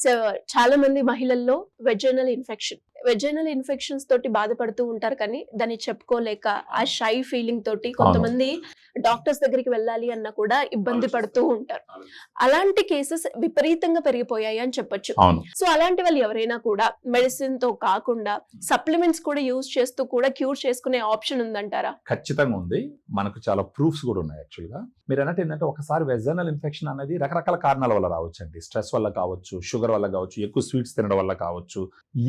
So చాలా మంది మహిళల్లో వెజైనల్ ఇన్ఫెక్షన్స్ తోటి బాధపడుతూ ఉంటారు, కానీ దాన్ని చెప్పుకోలేక ఆ షై ఫీలింగ్ తోటి కొంతమంది డాక్టర్స్ దగ్గరికి వెళ్ళాలి అన్నా కూడా ఇబ్బంది పడుతూ ఉంటారు. అలాంటి కేసెస్ విపరీతంగా పెరిగిపోయాయి అని చెప్పొచ్చు. సో అలాంటి వాళ్ళు ఎవరైనా కూడా మెడిసిన్ తో కాకుండా సప్లిమెంట్స్ కూడా యూజ్ చేస్తూ కూడా క్యూర్ చేసుకునే ఆప్షన్ ఉందంటారా? ఖచ్చితంగా ఉంది. మనకు చాలా ప్రూఫ్స్ కూడా ఉన్నాయి. యాక్చువల్ గా మీరు అన్నట్టు ఏంటంటే ఒకసారి వెజైనల్ ఇన్ఫెక్షన్ అనేది రకరకాల కారణాల వల్ల రావచ్చు అండి. స్ట్రెస్ వల్ల కావచ్చు, షుగర్ వల్ల కావచ్చు, ఎక్కువ స్వీట్స్ తినడం వల్ల కావచ్చు,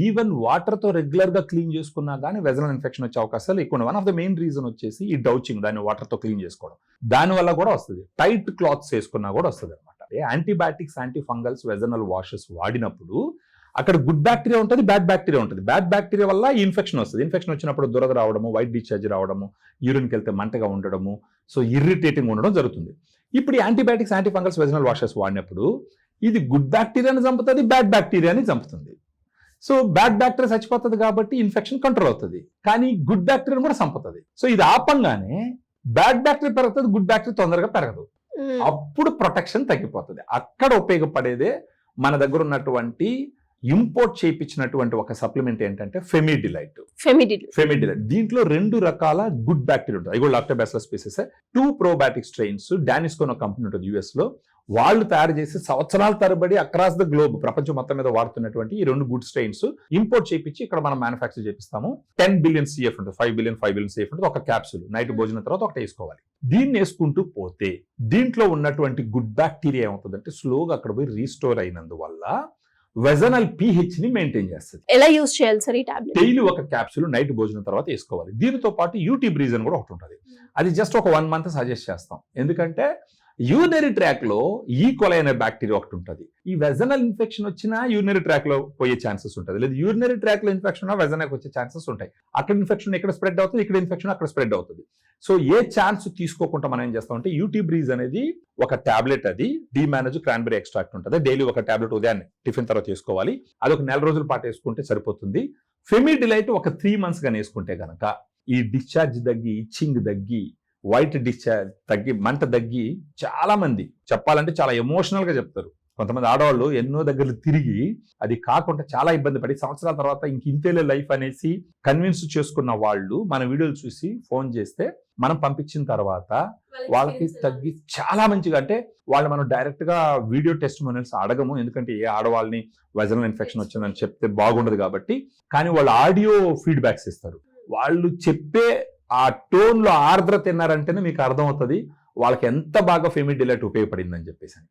ఈవెన్ వాటర్ తో రెగ్యులర్ గా క్లీన్ చేసుకున్నా కానీ వెజైనల్ ఇన్ఫెక్షన్ వచ్చే అవకాశాలు ఎక్కువ. One of the main reason వచ్చేసి ఈ డౌచింగ్, దాన్ని వాటర్ తో క్లీన్ చేసుకోవడం, దాని వల్ల కూడా వస్తుంది. టైట్ క్లాత్స్ వేసుకున్నా కూడా వస్తుంది అనమాట. Antibiotics, anti fungals, vaginal washes వాడినప్పుడు అక్కడ గుడ్ బ్యాక్టీరియా ఉంటుంది, బ్యాడ్ బ్యాక్టీరియా ఉంటుంది. బ్యాడ్ బ్యాక్టీరియా వల్ల ఈ ఇన్ఫెక్షన్ వస్తుంది. ఇన్ఫెక్షన్ వచ్చినప్పుడు దురద రావడము, వైట్ డిశ్చార్జ్ రావడము, యూరిన్కి వెళ్తే మంటగా ఉండడము, సో ఇర్రిటేటింగ్ ఉండడం జరుగుతుంది. ఇప్పుడు antibiotics, anti fungals, vaginal washes వాడినప్పుడు ఇది గుడ్ బ్యాక్టీరియాని చంపుతుంది, బ్యాడ్ బ్యాక్టీరియాని చంపుతుంది. సో బ్యాడ్ బ్యాక్టీరియా చచ్చిపోతుంది కాబట్టి ఇన్ఫెక్షన్ కంట్రోల్ అవుతుంది, కానీ గుడ్ బ్యాక్టీరియా కూడా చంపుతుంది. సో ఇది ఆపంగానే బ్యాడ్ బ్యాక్టీరియా పెరుగుతుంది, గుడ్ బ్యాక్టీరియా తొందరగా పెరగదు. అప్పుడు ప్రొటెక్షన్ తగ్గిపోతుంది. అక్కడ ఉపయోగపడేదే మన దగ్గర ఉన్నటువంటి ఇంపోర్ట్ చేయించినటువంటి ఒక సప్లిమెంట్ ఏంటంటే ఫెమిడిలైట్. దీంట్లో 2 రకాల గుడ్ బ్యాక్టీరియా ఉంటుంది. అవి కూడా లాక్టోబాసిల్లస్ స్పీసీస్. 2 ప్రోబయాటిక్ స్ట్రెయిన్స్, డానిస్కో అనే కంపెనీ ఉంటుంది US లో. వాళ్ళు తయారు చేసి సంవత్సరాల తరబడి అక్రాస్ ద గ్లోబ్ ప్రపంచం మొత్తం మీద వాడుతున్నటువంటి ఈ 2 గుడ్ స్ట్రెయిన్స్ ఇంపోర్ట్ చేయించి ఇక్కడ మనం మ్యానుఫ్యాక్చర్ చేపిస్తాము. 10 బిలియన్ CF ఉంటుంది, 5 బిలియన్ CF ఉంటుంది. ఒక క్యాప్సూల్ నైట్ భోజనం తర్వాత ఒకటి వేసుకోవాలి. దీన్ని వేసుకుంటూ పోతే దీంట్లో ఉన్నటువంటి గుడ్ బ్యాక్టీరియా ఏమవుతుందంటే స్లోగా అక్కడ పోయి రీస్టోర్ అయినందువల్ల వెజనల్ pH ని మెయింటైన్ చేస్తుంది. ఎలా యూజ్ చేయాలి సార్ ఈ టాబ్లెట్? డైలీ ఒక క్యాప్సూల్ నైట్ భోజనం తర్వాత వేసుకోవాలి. దీనితో పాటు యూటీ బ్రీజ్ అని కూడా ఒకటి ఉంటుంది. అది జస్ట్ ఒక 1 మంత్ సజెస్ట్ చేస్తాం. ఎందుకంటే యూరినరీ ట్రాక్ లో ఈకోలై అనే బ్యాక్టీరియా ఒకటి ఉంటుంది. ఈ వెజనల్ ఇన్ఫెక్షన్ వచ్చినా యూరినరీ ట్రాక్ లో పోయే ఛాన్సెస్ ఉంటుంది, లేదా యూరినరీ ట్రాక్ లో ఇన్ఫెక్షన్ ఉన్నా వెజనల్కి వచ్చే ఛాన్సెస్ ఉంటాయి. అక్కడ ఇన్ఫెక్షన్ ఇక్కడ స్ప్రెడ్ అవుతుంది, ఇక్కడ ఇన్ఫెక్షన్ అక్కడ స్ప్రెడ్ అవుతుంది. సో ఏ ఛాన్స్ తీసుకోకుండా మనం ఏం చేస్తామంటే యూటీ బ్రీజ్ అనేది ఒక టాబ్లెట్, అది డిమానేజ్ క్రాన్బెరీ ఎక్స్ట్రాక్ట్ ఉంటుంది. డైలీ ఒక టాబ్లెట్ ఉదయాన్నే టిఫిన్ తర్వాత వేసుకోవాలి. అది ఒక 4 రోజుల పాటు వేసుకుంటే సరిపోతుంది. ఫెమిడిలైట్ ఒక 3 months గానీ వేసుకుంటే గనక ఈ డిశ్చార్జ్ తగ్గి, ఇచ్చింగ్ తగ్గి, వైట్ డిశ్చార్జ్ తగ్గి, మంట తగ్గి, చాలా మంది చెప్పాలంటే చాలా ఎమోషనల్ గా చెప్తారు. కొంతమంది ఆడవాళ్ళు ఎన్నో దగ్గరలు తిరిగి అది కాకుండా చాలా ఇబ్బంది పడి సంవత్సరాల తర్వాత ఇంతేలే లైఫ్ అనేసి కన్విన్స్ చేసుకున్న వాళ్ళు మన వీడియోలు చూసి ఫోన్ చేస్తే మనం పంపించిన తర్వాత వాళ్ళకి తగ్గి చాలా మంచిగా, అంటే వాళ్ళు మనం డైరెక్ట్ గా వీడియో టెస్టిమోనియల్స్ అడగము, ఎందుకంటే ఏ ఆడవాళ్ళని వెజనల్ ఇన్ఫెక్షన్ వచ్చిందని చెప్తే బాగుండదు కాబట్టి. కానీ వాళ్ళు ఆడియో ఫీడ్బ్యాక్స్ ఇస్తారు. వాళ్ళు చెప్పే ఆ టోన్ లో ఆర్ద్రత తిన్నారంటేనే మీకు అర్థమవుతుంది వాళ్ళకి ఎంత బాగా ఫెమిడిలైట్ ఉపయోగపడిందని చెప్పేసి.